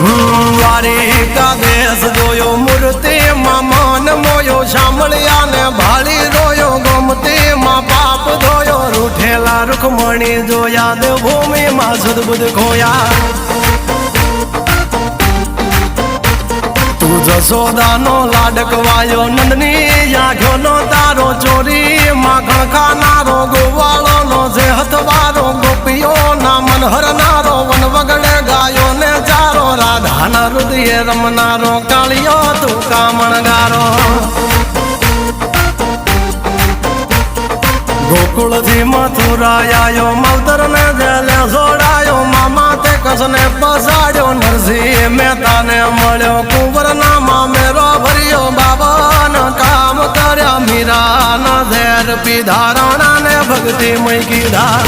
દ્વારિકા દેશ જોયો મૂર્તિમાં મન મોયો સાંભળ્યા ને ભાળી રોયો ગોમતીમાં પાપ ધોયો રૂઠેલા રૂખમણી જોયા દેવભૂમિમાં સદબુદ્ધ ખોયા તું જશોદાનો લાડકવાયો નંદની આંખોનો તારો ચોરી માખણ ખાનારો ગોવાળોનો જે હથવારો ગોપીઓના મન હરનારો વન વગડે ગાયો ને ચારો રાધાના હૃદયે રમનારો કાળિયો તું કામણગારો ગોકુળથી મથુરા આયો માવતર ને જેલે જોડાયો મામા તે કસને પસાડ્યો નરસિંહ મહેતાને મળ્યો કુંવરના મામેરો ભર્યો બાબાના કામ કર્યા મીરાના ઝેર પીધા રાણાને ભક્તિ મય કીધા